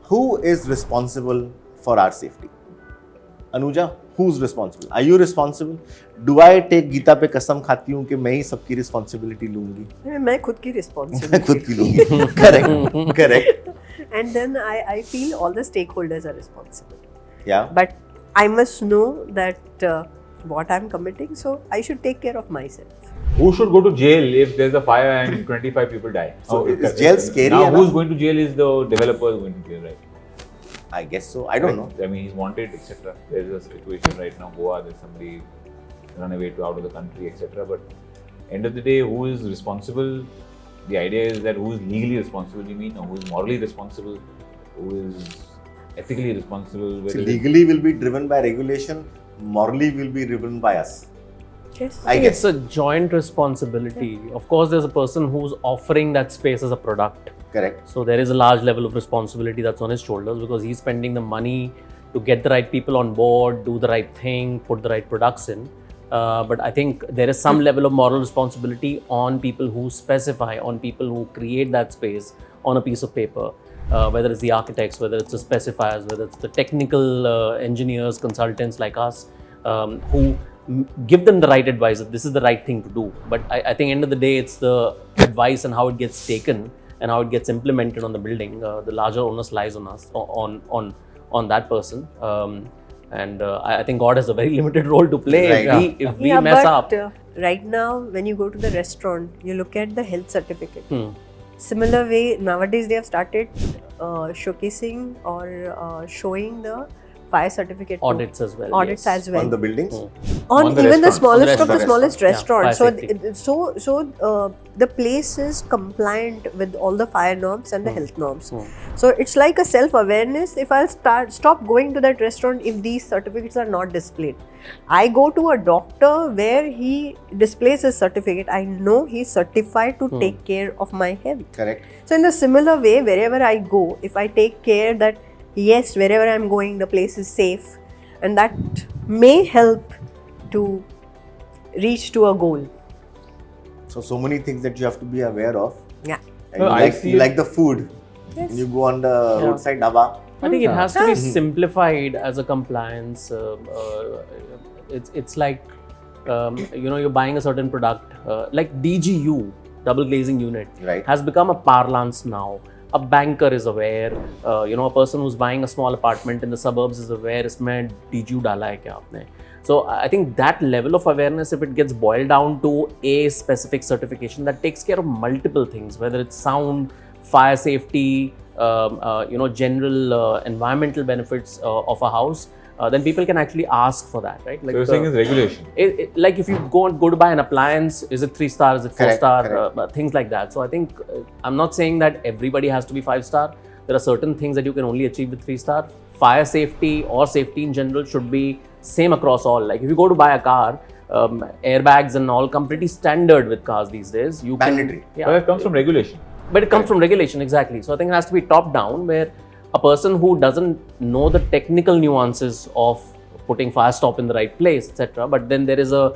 Who is responsible for our safety? Anuja, who's responsible? Are you responsible? Do I take Gita पे कसम खाती हूँ कि मैं ही सबकी responsibility लूँगी? मैं खुद की responsibility. मैं खुद की लूँगी. Correct, correct. And then I feel all the stakeholders are responsible. Yeah. But I must know that what I'm committing, so I should take care of myself. Who should go to jail if there's a fire and 25 people die? So is jail scary now enough? Who's going to jail is the developer going to jail, right? I guess so. I don't know. I mean, he's wanted, etc. There is a situation right now, Goa, there's somebody run away to out of the country, etc. But end of the day, who is responsible? The idea is that who is legally responsible, you mean, or who is morally responsible, who is ethically responsible. So legally will be driven by regulation, morally will be driven by us. Yes. I guess. It's a joint responsibility. Of course, there's a person who's offering that space as a product. Correct. So there is a large level of responsibility that's on his shoulders because he's spending the money to get the right people on board, do the right thing, put the right products in. But I think there is some level of moral responsibility on people who specify, on people who create that space on a piece of paper. Whether it's the architects, whether it's the specifiers, whether it's the technical engineers, consultants like us, who give them the right advice that this is the right thing to do. But I think end of the day, it's the advice and how it gets taken and how it gets implemented on the building. The larger onus lies on us, on that person. I think God has a very limited role to play Right. if we mess up. Right now, when you go to the restaurant, you look at the health certificate. Similar way, nowadays they have started showcasing or showing the fire certificate. Audits as well. Audits yes. as well. On the buildings? On the even the restaurant. smallest On of the the smallest restaurant. restaurants. Yeah, fire So the place is compliant with all the fire norms and the health norms. So it's like a self-awareness. If I'll stop going to that restaurant if these certificates are not displayed. I go to a doctor where he displays his certificate. I know he's certified to take care of my health. Correct. So in the similar way, wherever I go, if I take care that yes, wherever I'm going, the place is safe, and that may help to reach to a goal. So many things that you have to be aware of. Yeah. And No, you like the food. Yes. When you go on the roadside dhaba. I think it has to be simplified as a compliance. It's like you're buying a certain product, like DGU, double glazing unit, Right. has become a parlance now. A banker is aware, a person who's buying a small apartment in the suburbs is aware, इसमें DGU डाला है क्या आपने? So I think that level of awareness, if it gets boiled down to a specific certification that takes care of multiple things, whether it's sound, fire safety, general environmental benefits of a house, then people can actually ask for that, right? Like So you're saying it's regulation. Like if you go to buy an appliance, is it 3-star, is it 4-star, Correct. things like that. So I think I'm not saying that everybody has to be 5-star. There are certain things that you can only achieve with 3-star. Fire safety or safety in general should be same across all. Like if you go to buy a car, airbags and all come pretty standard with cars these days. You Mandatory. Can, But that comes from regulation. But it comes from regulation, exactly. So I think it has to be top down, where a person who doesn't know the technical nuances of putting fire stop in the right place, etc. But then there is a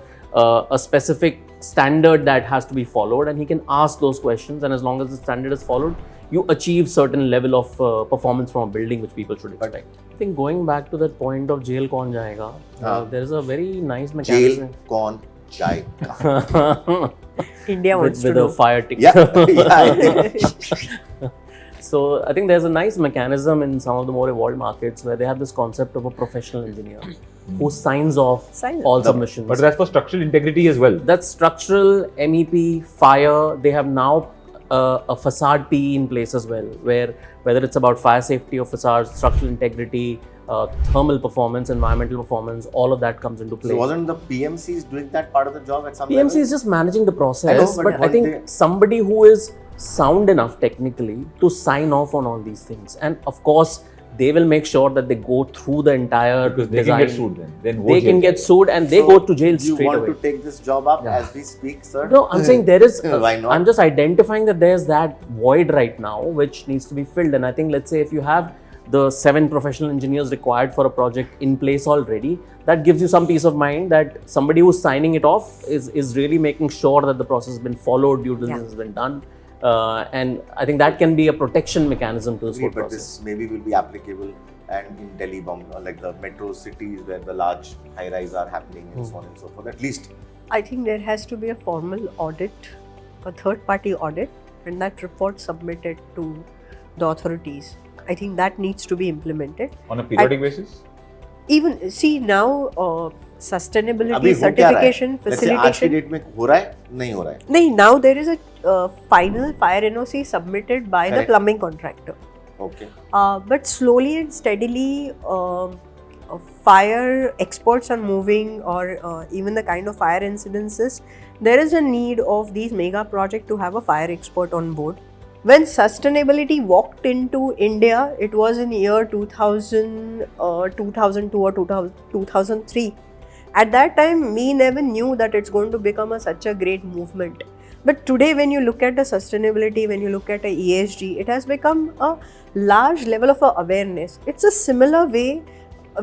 specific standard that has to be followed, and he can ask those questions. And as long as the standard is followed, you achieve certain level of performance from a building, which people should expect. I think going back to that point of jail kaun jayega, there is a very nice mechanism. Jail kaun jayega. India wants with to a know. fire ticket. Yeah, I think. So I think there's a nice mechanism in some of the more evolved markets where they have this concept of a professional engineer who signs off all submissions. But that's for structural integrity as well. That's structural, MEP, fire. They have now a facade PE in place as well, where whether it's about fire safety or facade, structural integrity, thermal performance, environmental performance, all of that comes into play. So wasn't the PMCs doing that part of the job at some PMC level? is just managing the process, I know, but but I think somebody who is sound enough technically to sign off on all these things, and of course they will make sure that they go through the entire Because they design. can get sued then. They can get sued and they So, go to jail Do you straight want away. to take this job up as we speak, sir? No, I'm saying there is. Why not? I'm just identifying that there's that void right now which needs to be filled. And I think, let's say, if you have the 7 professional engineers required for a project in place already, that gives you some peace of mind that somebody who's signing it off is really making sure that the process has been followed, due diligence has been done. And I think that can be a protection mechanism to this whole But process. this maybe will be applicable and in Delhi, Bombay, or like the metro cities where the large high-rise are happening and so on and so forth. At least I think there has to be a formal audit, a third-party audit, and that report submitted to the authorities. I think that needs to be implemented. On a periodic basis? Even see now, अभी sustainability हो क्या रहा है? certification Let's say आज की facilitation. Date में हो रहा है नहीं हो रहा है No, now there is a final fire NOC submitted by the Correct. plumbing contractor. Okay. But slowly and steadily, fire experts are moving, or even the kind of fire incidences, there is a need of these mega projects to have a fire expert on board. When sustainability walked into India, it was in year 2000, 2002 or 2003. At that time, we never knew that it's going to become such a great movement. But today, when you look at the sustainability, when you look at the ESG, it has become a large level of awareness. It's a similar way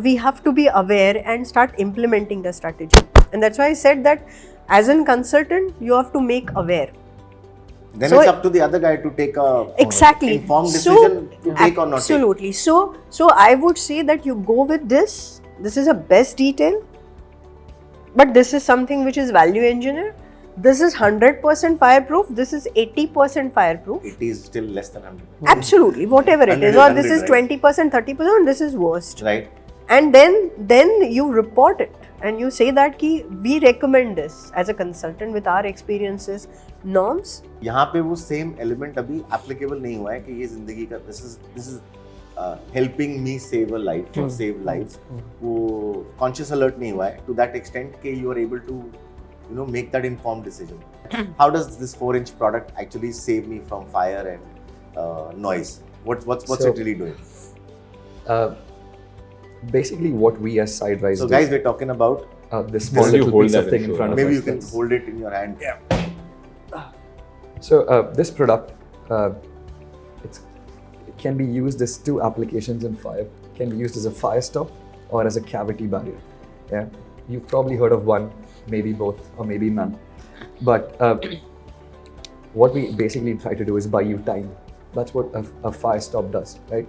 we have to be aware and start implementing the strategy. And that's why I said that as a consultant, you have to make aware. Then So it's up to the other guy to take a Exactly. informed decision to take or not take. Absolutely. So I would say that you go with this. This is a best detail, but this is something which is value engineer. This is 100% fireproof. This is 80% fireproof. It is still less than 100. Absolutely, whatever it 100 is, is or this 100, is right? 20%, 30%, and this is worst. Right? And then you report it and you say that ki we recommend this as a consultant with our experiences, norms. यहाँ पे वो same element अभी applicable नहीं हुआ है कि ये जिंदगी का this is helping me save a life or save lives. वो conscious alert नहीं हुआ है to that extent कि you are able to make that informed decision. How does this 4-inch product actually save me from fire and noise? What's it really doing? Basically, what we as Siderise So do, guys, we're talking about this small This you little hold piece that of thing and in show front of maybe us. you can That's- hold it in your hand. So this product, it can be used as two applications in fire. It can be used as a fire stop or as a cavity barrier. Yeah, you've probably heard of one, maybe both, or maybe none. But what we basically try to do is buy you time. That's what a fire stop does, right?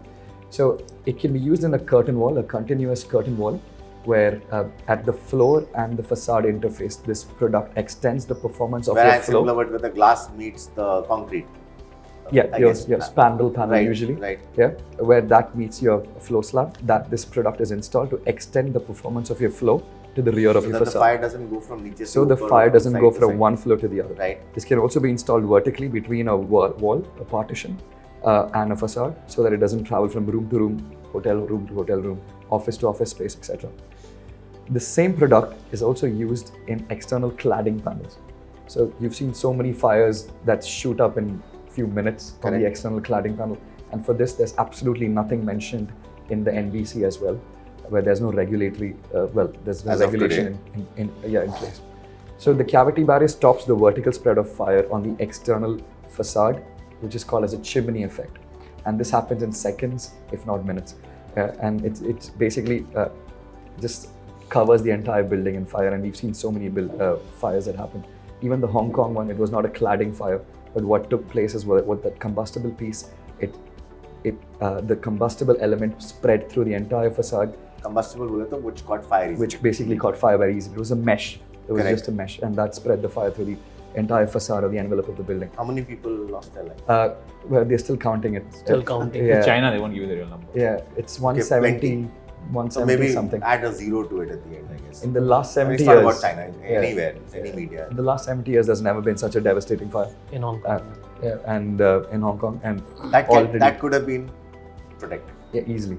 So it can be used in a curtain wall, a continuous curtain wall, where at the floor and the facade interface, this product extends the performance of Where your I'm floor. similar, but where the glass meets the concrete. Yeah, I your guess. spandrel panel Right, usually. right. Yeah, where that meets your floor slab, that this product is installed to extend the performance of your floor to the rear of So your that the facade. fire doesn't go from niche So to the upper fire or doesn't side go to from side. one floor to the other. Right. This can also be installed vertically between a wall, a partition, and a facade, so that it doesn't travel from room to room to hotel room, office to office space, etc. The same product is also used in external cladding panels. So you've seen so many fires that shoot up in a few minutes on the Correct. external cladding panel. And for this, there's absolutely nothing mentioned in the NBC as well, where there's no regulatory, there's no As of regulation in place. So the cavity barrier stops the vertical spread of fire on the external facade, which is called as a chimney effect. And this happens in seconds, if not minutes. And it's basically just covers the entire building in fire. And we've seen so many fires that happen. Even the Hong Kong one, it was not a cladding fire, but what took place is what that combustible piece, the combustible element spread through the entire facade, Combustible बोले तो which caught fire easily. which basically caught fire very easily. It was a mesh. It was Correct. just a mesh, and that spread the fire through the entire facade or the envelope of the building. How many people lost their life? Well, they're still counting it. Still counting. Yeah. In China, they won't give you the real number. Yeah, it's 170, plenty. So 170 maybe something. add a zero to it at the end, I guess. In the last I mean, 70 it's not years, about China. Yeah. Anywhere, any media. in the last 70 years, there's never been such a devastating fire. In Hong Kong. And in Hong Kong, and That already, that could have been protected. yeah, easily.